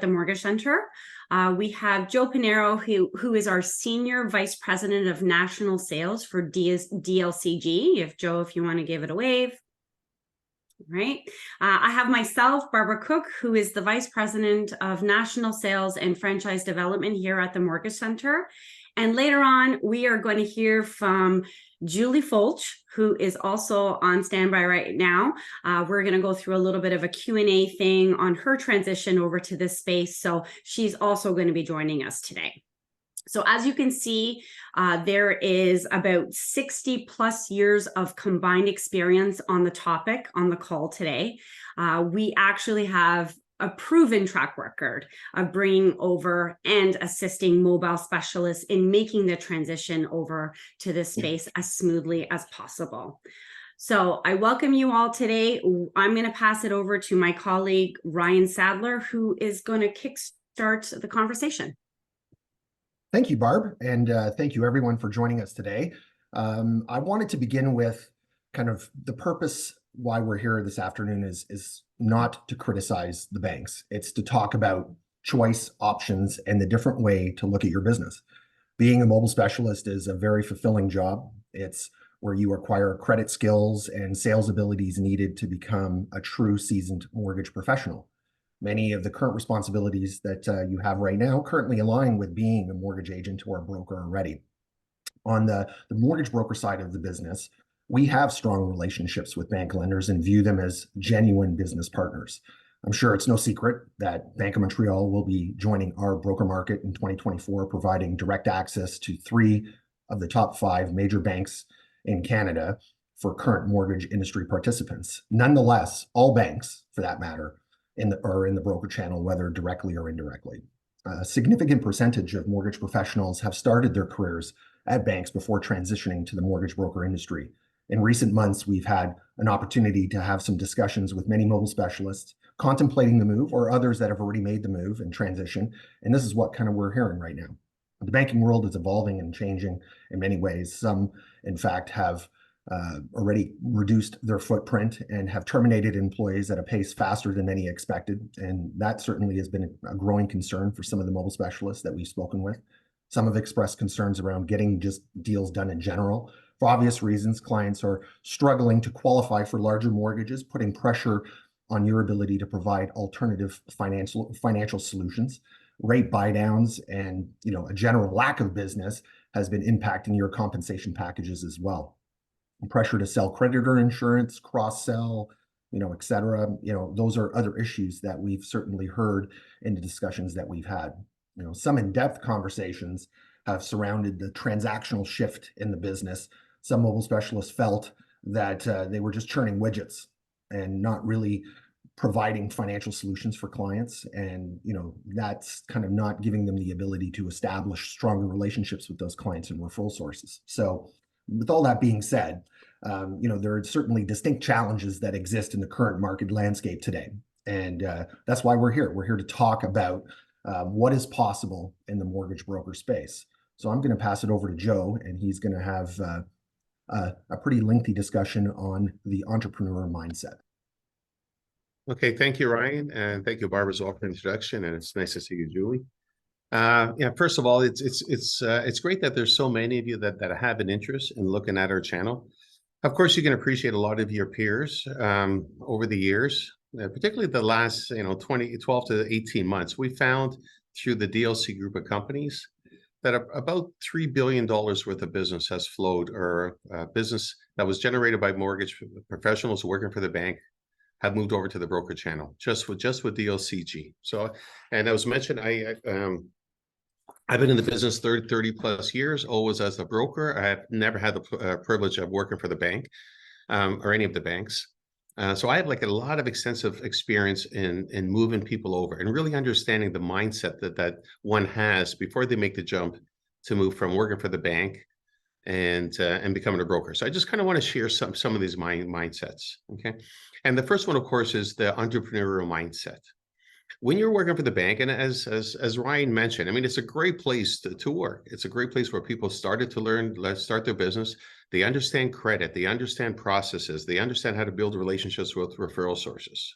the Mortgage Center. We have Joe Pinero, who is our Senior Vice President of National Sales for DLCG. If you want to give it a wave. Right. I have myself, Barbara Cook, who is the Vice President of National Sales and Franchise Development here at the Mortgage Center. And later on, we are going to hear from Julie Folch, who is also on standby right now. We're going to go through a little bit of a Q&A thing on her transition over to this space. So she's also going to be joining us today. So as you can see, there is about 60 plus years of combined experience on the topic on the call today. We actually have a proven track record of bringing over and assisting mobile specialists in making the transition over to this space as smoothly as possible. So I welcome you all today. I'm going to pass it over to my colleague, Ryan Sadler, who is going to kickstart the conversation. Thank you, Barb, and thank you everyone for joining us today. I wanted to begin with kind of the purpose why we're here this afternoon is not to criticize the banks. It's to talk about choice, options, and the different way to look at your business. Being a mobile specialist is a very fulfilling job. It's where you acquire credit skills and sales abilities needed to become a true seasoned mortgage professional. Many of the current responsibilities that you have right now currently align with being a mortgage agent or a broker already. On the mortgage broker side of the business, we have strong relationships with bank lenders and view them as genuine business partners. I'm sure it's no secret that Bank of Montreal will be joining our broker market in 2024, providing direct access to 3 of the top 5 major banks in Canada for current mortgage industry participants. Nonetheless, all banks, for that matter, are in the broker channel, whether directly or indirectly. A significant percentage of mortgage professionals have started their careers at banks before transitioning to the mortgage broker industry. In recent months, we've had an opportunity to have some discussions with many mobile specialists contemplating the move or others that have already made the move and transition. And this is what kind of we're hearing right now. The banking world is evolving and changing in many ways. Some, in fact, have already reduced their footprint and have terminated employees at a pace faster than many expected. And that certainly has been a growing concern for some of the mobile specialists that we've spoken with. Some have expressed concerns around getting just deals done in general. For obvious reasons, clients are struggling to qualify for larger mortgages, putting pressure on your ability to provide alternative financial solutions. Rate buydowns and a general lack of business has been impacting your compensation packages as well. Pressure to sell creditor insurance, cross-sell, et cetera. Those are other issues that we've certainly heard in the discussions that we've had. Some in-depth conversations have surrounded the transactional shift in the business. Some mobile specialists felt that they were just churning widgets and not really providing financial solutions for clients. And, that's kind of not giving them the ability to establish stronger relationships with those clients and referral sources. So with all that being said, there are certainly distinct challenges that exist in the current market landscape today. And that's why we're here. We're here to talk about what is possible in the mortgage broker space. So I'm going to pass it over to Joe, and he's going to have a pretty lengthy discussion on the entrepreneur mindset. Okay, thank you, Ryan, and thank you, Barbara, for the introduction, and it's nice to see you, Julie. First of all, it's great that there's so many of you that have an interest in looking at our channel. Of course, you can appreciate a lot of your peers over the years, particularly the last 12 to 18 months. We found through the DLC group of companies that about $3 billion worth of business has flowed, or business that was generated by mortgage professionals working for the bank have moved over to the broker channel, just with DLCG. So, and as mentioned, I've been in the business 30 plus years, always as a broker. I have never had the privilege of working for the bank or any of the banks. So I have a lot of extensive experience in moving people over and really understanding the mindset that one has before they make the jump to move from working for the bank and becoming a broker. So I just kind of want to share some of these mindsets. Okay. And the first one, of course, is the entrepreneurial mindset. When you're working for the bank, and as Ryan mentioned, it's a great place to work. It's a great place where people started to learn, start their business. They understand credit, they understand processes, they understand how to build relationships with referral sources,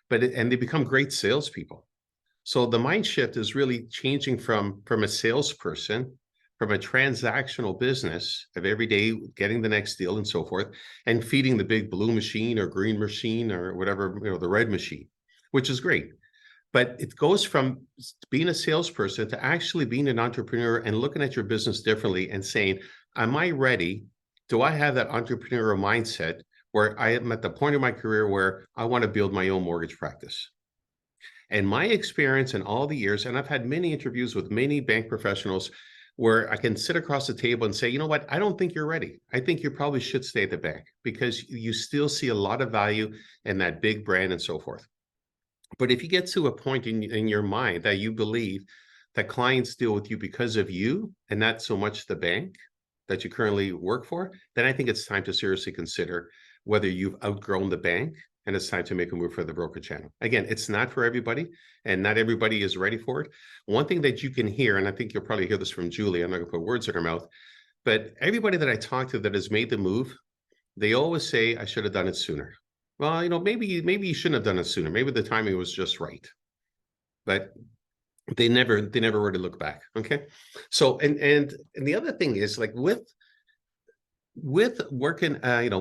and they become great salespeople. So the mind shift is really changing from a salesperson, from a transactional business of every day getting the next deal and so forth, and feeding the big blue machine or green machine or whatever, the red machine, which is great. But it goes from being a salesperson to actually being an entrepreneur and looking at your business differently and saying, am I ready? Do I have that entrepreneurial mindset where I am at the point of my career where I want to build my own mortgage practice? And my experience in all the years, and I've had many interviews with many bank professionals where I can sit across the table and say, you know what, I don't think you're ready. I think you probably should stay at the bank because you still see a lot of value in that big brand and so forth. But if you get to a point in your mind that you believe that clients deal with you because of you and not so much the bank that you currently work for, then I think it's time to seriously consider whether you've outgrown the bank and it's time to make a move for the broker channel. Again, it's not for everybody and not everybody is ready for it. One thing that you can hear, and I think you'll probably hear this from Julie, I'm not gonna put words in her mouth, but everybody that I talk to that has made the move, they always say, I should have done it sooner. Well, maybe you shouldn't have done it sooner. Maybe the timing was just right. But they never really look back. Okay. So and the other thing is like with working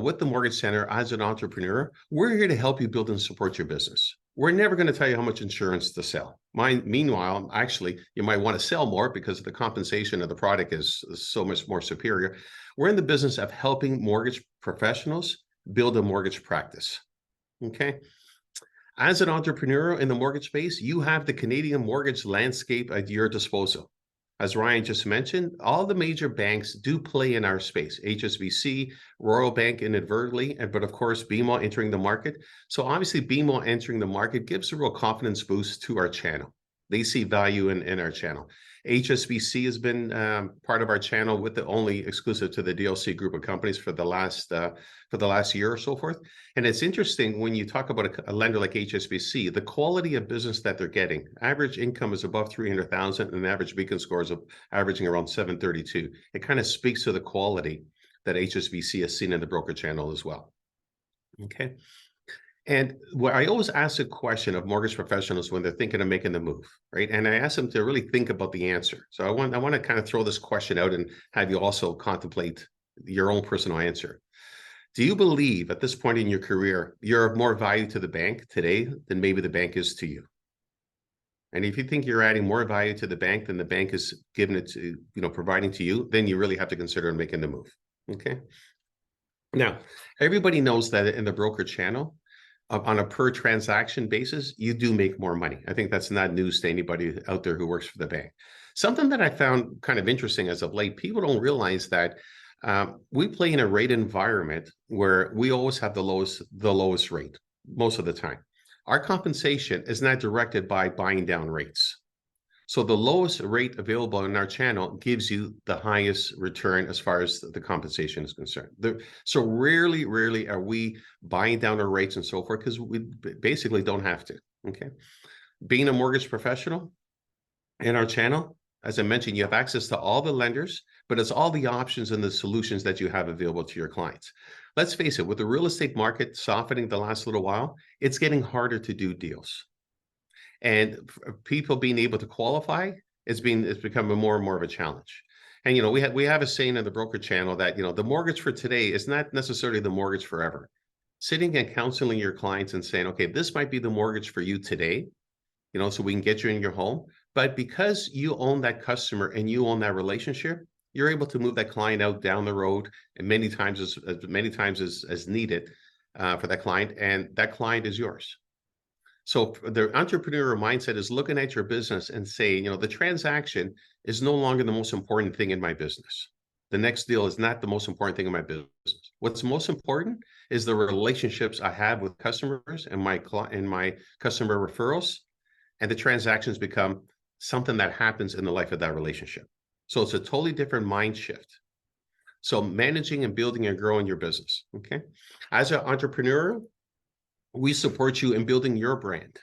with the Mortgage Center as an entrepreneur, we're here to help you build and support your business. We're never going to tell you how much insurance to sell. Meanwhile, actually, you might want to sell more because the compensation of the product is so much more superior. We're in the business of helping mortgage professionals build a mortgage practice. Okay. As an entrepreneur in the mortgage space, you have the Canadian mortgage landscape at your disposal. As Ryan just mentioned, all the major banks do play in our space. HSBC, Royal Bank inadvertently, but of course, BMO entering the market. So obviously, BMO entering the market gives a real confidence boost to our channel. They see value in our channel. HSBC has been part of our channel with the only exclusive to the DLC group of companies for the last year or so forth. And it's interesting when you talk about a lender like HSBC, the quality of business that they're getting. Average income is above 300,000 and average Beacon scores of averaging around 732. It kind of speaks to the quality that HSBC has seen in the broker channel as well. Okay. And what I always ask a question of mortgage professionals when they're thinking of making the move, right? And I ask them to really think about the answer. So I want to kind of throw this question out and have you also contemplate your own personal answer. Do you believe at this point in your career, you're of more value to the bank today than maybe the bank is to you? And if you think you're adding more value to the bank than the bank is giving it to, providing to you, then you really have to consider making the move. Okay. Now, everybody knows that in the broker channel, on a per transaction basis, you do make more money. I think that's not news to anybody out there who works for the bank. Something that I found kind of interesting as of late, people don't realize that we play in a rate environment where we always have the lowest rate most of the time. Our compensation is not directed by buying down rates. So the lowest rate available in our channel gives you the highest return as far as the compensation is concerned. So rarely are we buying down our rates and so forth because we basically don't have to, okay? Being a mortgage professional in our channel, as I mentioned, you have access to all the lenders, but it's all the options and the solutions that you have available to your clients. Let's face it, with the real estate market softening the last little while, it's getting harder to do deals. And people being able to qualify it's becoming more and more of a challenge. And we have a saying in the broker channel that the mortgage for today is not necessarily the mortgage forever. Sitting and counseling your clients and saying, okay, this might be the mortgage for you today, so we can get you in your home. But because you own that customer and you own that relationship, you're able to move that client out down the road and many times as needed for that client, and that client is yours. So the entrepreneurial mindset is looking at your business and saying, the transaction is no longer the most important thing in my business. The next deal is not the most important thing in my business. What's most important is the relationships I have with customers and my customer referrals, and the transactions become something that happens in the life of that relationship. So it's a totally different mind shift. So managing and building and growing your business, okay? As an entrepreneur, we support you in building your brand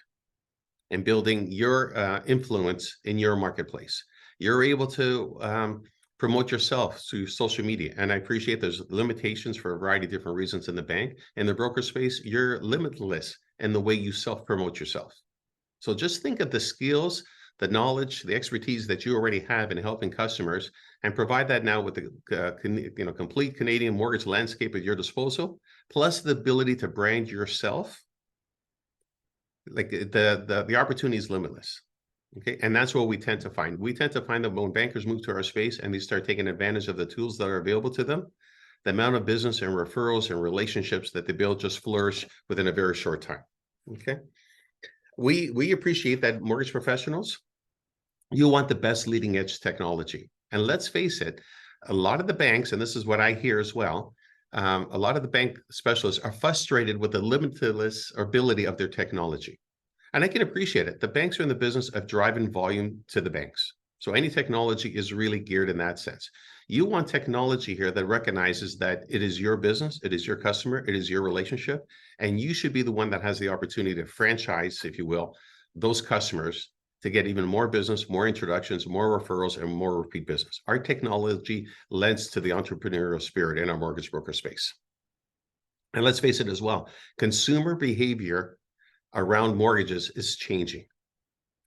and building your influence in your marketplace. You're able to promote yourself through social media. And I appreciate there's limitations for a variety of different reasons in the bank. In the broker space, you're limitless in the way you self-promote yourself. So just think of the skills, the knowledge, the expertise that you already have in helping customers, and provide that now with the complete Canadian mortgage landscape at your disposal, plus the ability to brand yourself. Like the opportunity is limitless. Okay, and that's what we tend to find. We tend to find that when bankers move to our space and they start taking advantage of the tools that are available to them, the amount of business and referrals and relationships that they build just flourish within a very short time. Okay, we appreciate that, mortgage professionals. You want the best leading edge technology, and let's face it, a lot of the banks, and this is what I hear as well, a lot of the bank specialists are frustrated with the limitless ability of their technology. And I can appreciate it. The banks are in the business of driving volume to the banks. So any technology is really geared in that sense. You want technology here that recognizes that it is your business, it is your customer, it is your relationship, and you should be the one that has the opportunity to franchise, if you will, those customers to get even more business, more introductions, more referrals, and more repeat business. Our technology lends to the entrepreneurial spirit in our mortgage broker space. And let's face it as well, consumer behavior around mortgages is changing.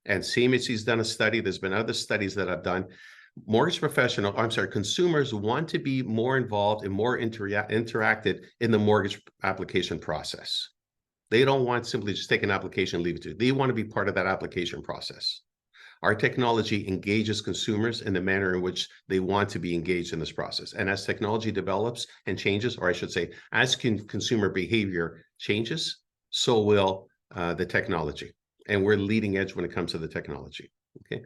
And CMHC's done a study. There's been other studies that I've done. Consumers want to be more involved and more interacted in the mortgage application process. They don't want simply just take an application and leave it to you. They want to be part of that application process. Our technology engages consumers in the manner in which they want to be engaged in this process. And as technology develops and changes, or I should say, as consumer behavior changes, so will the technology, and we're leading edge when it comes to the technology. Okay,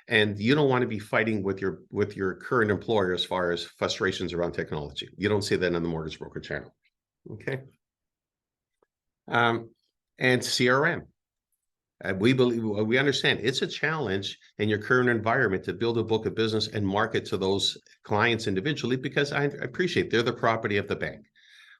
and you don't want to be fighting with your current employer as far as frustrations around technology. You don't see that on the mortgage broker channel. Okay, and CRM. We understand it's a challenge in your current environment to build a book of business and market to those clients individually, because I appreciate they're the property of the bank.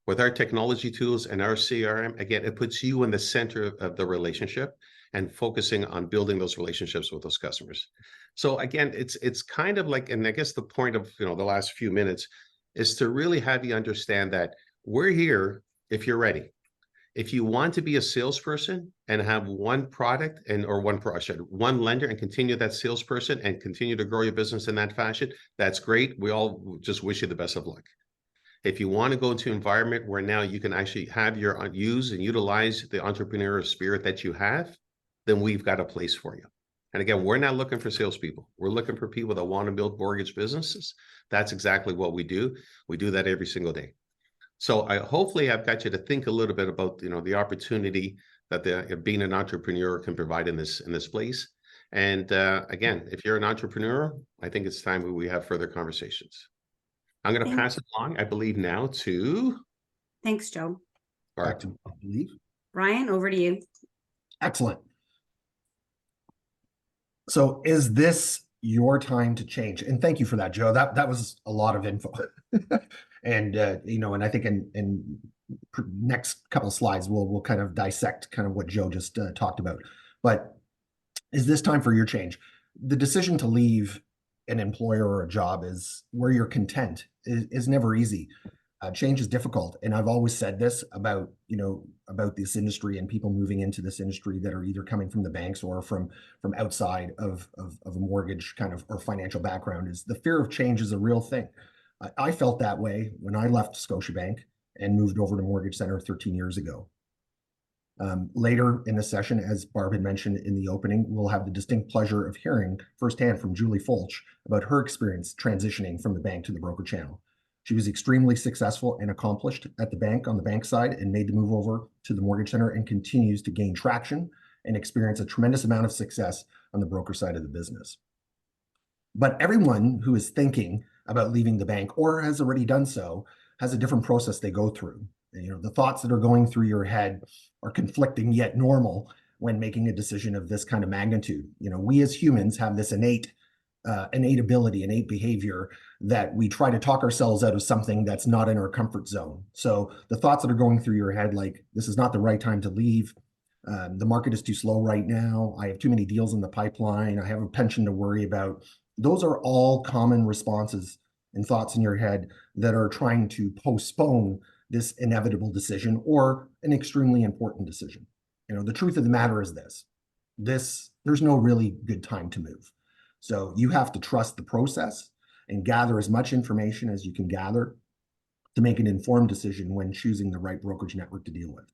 With our technology tools and our CRM, again, it puts you in the center of the relationship and focusing on building those relationships with those customers. So again, it's kind of like, and I guess the point of the last few minutes is to really have you understand that we're here if you're ready. If you want to be a salesperson and have one product or one lender and continue that salesperson and continue to grow your business in that fashion, that's great. We all just wish you the best of luck. If you want to go into an environment where now you can actually have use and utilize the entrepreneurial spirit that you have, then we've got a place for you. And again, we're not looking for salespeople. We're looking for people that want to build mortgage businesses. That's exactly what we do. We do that every single day. So hopefully I've got you to think a little bit about the opportunity that being an entrepreneur can provide in this place. And again, if you're an entrepreneur, I think it's time we have further conversations. I'm going to pass it along, I believe, now to... Thanks, Joe. Back to, I believe. Ryan, over to you. Excellent. So is this your time to change? And thank you for that, Joe. That was a lot of info. And and I think in next couple of slides we'll kind of dissect kind of what Joe just talked about. But is this time for your change? The decision to leave an employer or a job is where you're content is never easy. Change is difficult, and I've always said this about about this industry and people moving into this industry that are either coming from the banks or from outside of a mortgage kind of or financial background, is the fear of change is a real thing. I felt that way when I left Scotiabank and moved over to Mortgage Center 13 years ago. Later in the session, as Barb had mentioned in the opening, we'll have the distinct pleasure of hearing firsthand from Julie Fulch about her experience transitioning from the bank to the broker channel. She was extremely successful and accomplished at the bank on the bank side and made the move over to the Mortgage Center and continues to gain traction and experience a tremendous amount of success on the broker side of the business. But everyone who is thinking about leaving the bank or has already done so has a different process they go through. And, the thoughts that are going through your head are conflicting yet normal when making a decision of this kind of magnitude. We as humans have this innate ability, innate behavior that we try to talk ourselves out of something that's not in our comfort zone. So the thoughts that are going through your head, like, this is not the right time to leave. The market is too slow right now. I have too many deals in the pipeline. I have a pension to worry about. Those are all common responses and thoughts in your head that are trying to postpone this inevitable decision or an extremely important decision. The truth of the matter is this: there's no really good time to move. So you have to trust the process and gather as much information as you can gather to make an informed decision when choosing the right brokerage network to deal with.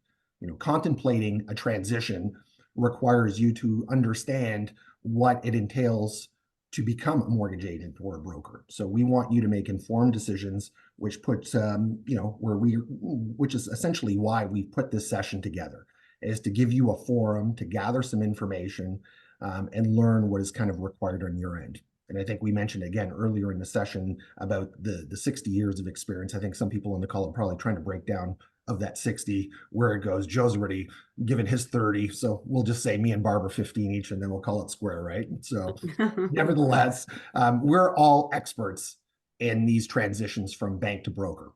Contemplating a transition requires you to understand what it entails to become a mortgage agent or a broker. So we want you to make informed decisions, which puts, which is essentially why we put this session together, is to give you a forum to gather some information and learn what is kind of required on your end. And I think we mentioned again earlier in the session about the 60 years of experience. I think some people on the call are probably trying to break down of that 60 where it goes. Joe's already given his 30. So we'll just say me and Barb are 15 each, and then we'll call it square, right? So nevertheless, we're all experts in these transitions from bank to broker,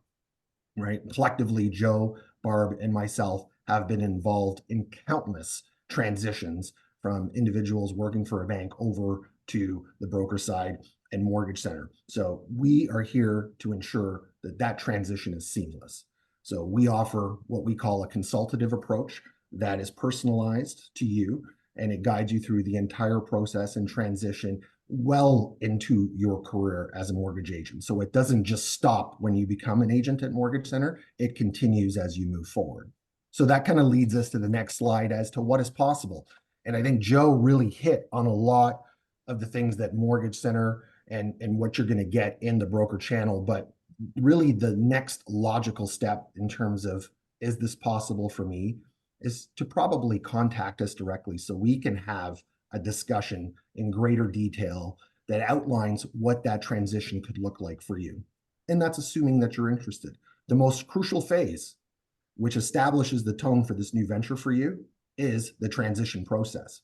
right? Collectively, Joe, Barb, and myself have been involved in countless transitions from individuals working for a bank over to the broker side and mortgage center. So we are here to ensure that that transition is seamless. So we offer what we call a consultative approach that is personalized to you, and it guides you through the entire process and transition well into your career as a mortgage agent. So it doesn't just stop when you become an agent at Mortgage Center, it continues as you move forward. So that kind of leads us to the next slide as to what is possible. And I think Joe really hit on a lot of the things that Mortgage Center and what you're going to get in the broker channel. But really the next logical step in terms of, is this possible for me, is to probably contact us directly so we can have a discussion in greater detail that outlines what that transition could look like for you. And that's assuming that you're interested. The most crucial phase, which establishes the tone for this new venture for you, is the transition process,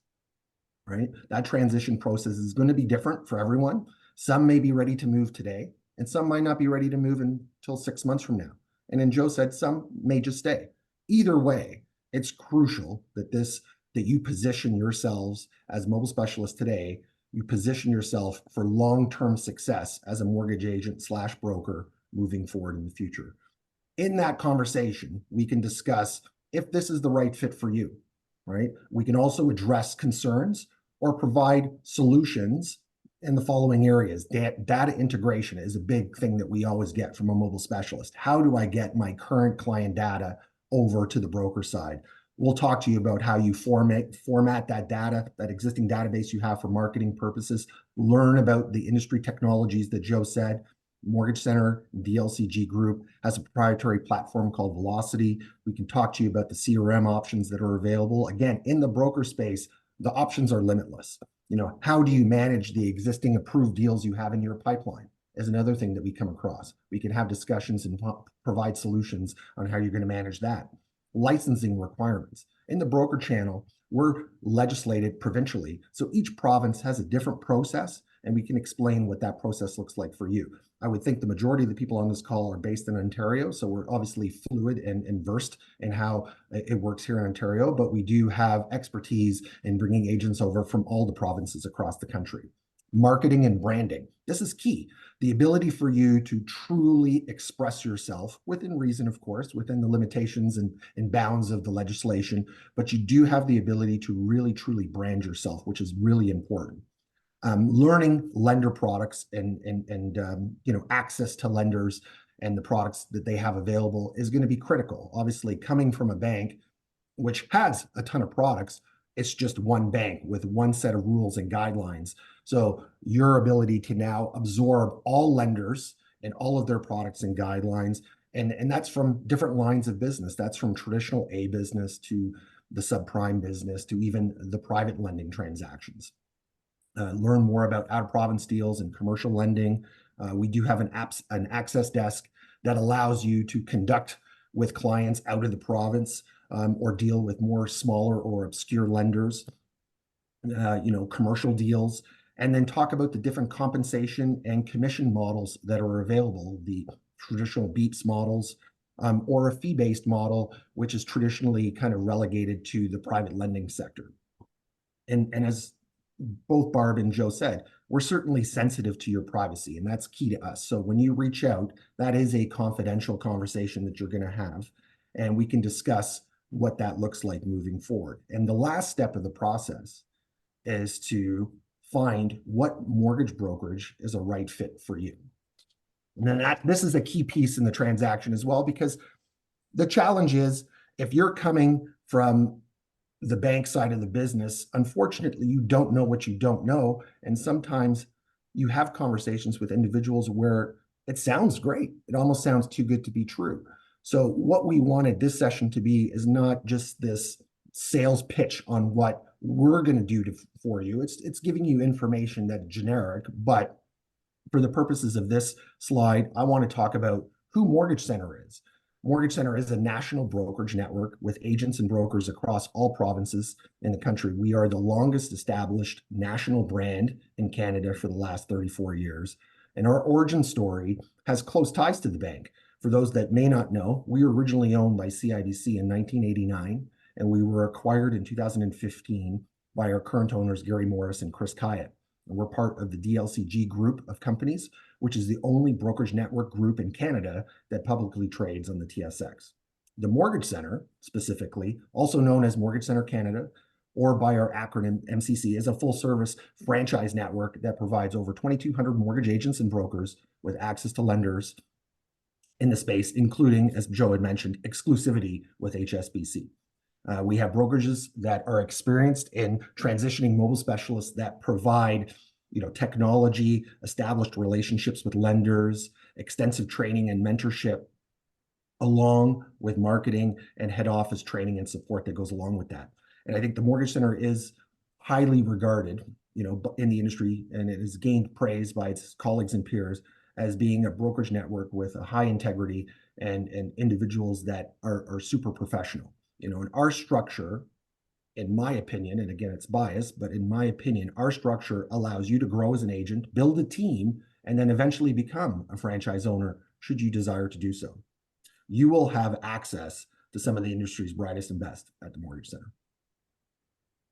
right? That transition process is going to be different for everyone. Some may be ready to move today, and some might not be ready to move until 6 months from now. And then Joe said some may just stay. Either way, it's crucial that you position yourselves as mobile specialists today. You position yourself for long-term success as a mortgage agent / broker moving forward in the future. In that conversation, we can discuss if this is the right fit for you, right? We can also address concerns or provide solutions in the following areas. Data integration is a big thing that we always get from a mobile specialist. How do I get my current client data over to the broker side? We'll talk to you about how you format that data, that existing database you have for marketing purposes, learn about the industry technologies that Joe said. Mortgage Center, DLCG Group has a proprietary platform called Velocity. We can talk to you about the CRM options that are available. Again, in the broker space, the options are limitless. How do you manage the existing approved deals you have in your pipeline is another thing that we come across. We can have discussions and provide solutions on how you're going to manage that. Licensing requirements. In the broker channel, we're legislated provincially. So each province has a different process, and we can explain what that process looks like for you. I would think the majority of the people on this call are based in Ontario, so we're obviously fluid and versed in how it works here in Ontario, but we do have expertise in bringing agents over from all the provinces across the country. Marketing and branding. This is key. The ability for you to truly express yourself within reason, of course, within the limitations and bounds of the legislation, but you do have the ability to really, truly brand yourself, which is really important. Learning lender products and access to lenders and the products that they have available is going to be critical. Obviously, coming from a bank, which has a ton of products, it's just one bank with one set of rules and guidelines. So your ability to now absorb all lenders and all of their products and guidelines, and that's from different lines of business. That's from traditional A business to the subprime business to even the private lending transactions. Learn more about out-of-province deals and commercial lending. We do have an access desk that allows you to conduct with clients out of the province or deal with more smaller or obscure lenders, commercial deals, and then talk about the different compensation and commission models that are available, the traditional BEEPS models, or a fee-based model, which is traditionally kind of relegated to the private lending sector. And as both Barb and Joe said, we're certainly sensitive to your privacy, and that's key to us. So when you reach out, that is a confidential conversation that you're going to have, and we can discuss what that looks like moving forward. And the last step of the process is to find what mortgage brokerage is a right fit for you. And then this is a key piece in the transaction as well, because the challenge is if you're coming from the bank side of the business, unfortunately, you don't know what you don't know. And sometimes you have conversations with individuals where it sounds great. It almost sounds too good to be true. So what we wanted this session to be is not just this sales pitch on what we're going to do for you. It's giving you information that's generic, but for the purposes of this slide, I want to talk about who Mortgage Center is. Mortgage Center is a national brokerage network with agents and brokers across all provinces in the country. We are the longest established national brand in Canada for the last 34 years. And our origin story has close ties to the bank. For those that may not know, we were originally owned by CIBC in 1989, and we were acquired in 2015 by our current owners, Gary Morris and Chris Kyatt. And we're part of the DLCG group of companies, which is the only brokerage network group in Canada that publicly trades on the TSX. The Mortgage Center, specifically, also known as Mortgage Center Canada, or by our acronym MCC, is a full-service franchise network that provides over 2,200 mortgage agents and brokers with access to lenders in the space, including, as Joe had mentioned, exclusivity with HSBC. We have brokerages that are experienced in transitioning mobile specialists that provide, technology, established relationships with lenders, extensive training and mentorship, along with marketing and head office training and support that goes along with that. And I think the Mortgage Center is highly regarded, in the industry, and it has gained praise by its colleagues and peers as being a brokerage network with a high integrity and individuals that are super professional. And our structure, in my opinion, and again, it's biased, but in my opinion, our structure allows you to grow as an agent, build a team, and then eventually become a franchise owner should you desire to do so. You will have access to some of the industry's brightest and best at the Mortgage Center.